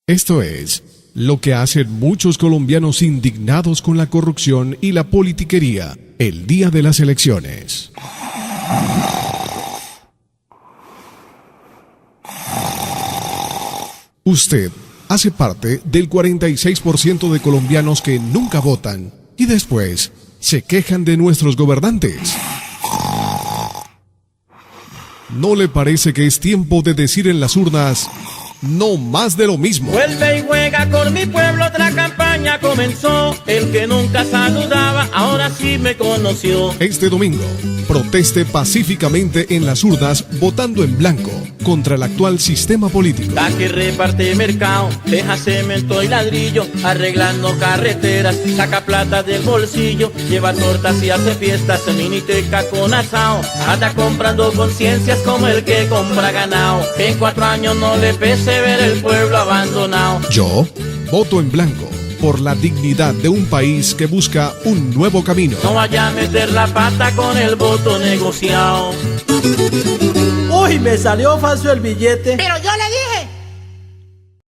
Esto es lo que hacen muchos colombianos indignados con la corrupción y la politiquería el día de las elecciones. Usted hace parte del 46% de colombianos que nunca votan y después se quejan de nuestros gobernantes. ¿No le parece que es tiempo de decir en las urnas, no más de lo mismo? Vuelve y juega con mi pueblo, otra campaña comenzó. El que nunca saludaba, ahora sí me conoció. Este domingo, proteste pacíficamente en las urnas votando en blanco contra el actual sistema político. La que reparte mercado, deja cemento y ladrillo, arreglando carreteras, saca plata del bolsillo, lleva tortas y hace fiestas en miniteca con asao. Anda comprando conciencias como el que compra ganado. En 4 años no le pese ver el pueblo abandonado. Yo voto en blanco por la dignidad de un país que busca un nuevo camino. No vaya a meter la pata con el voto negociado. Uy, me salió falso el billete. Pero yo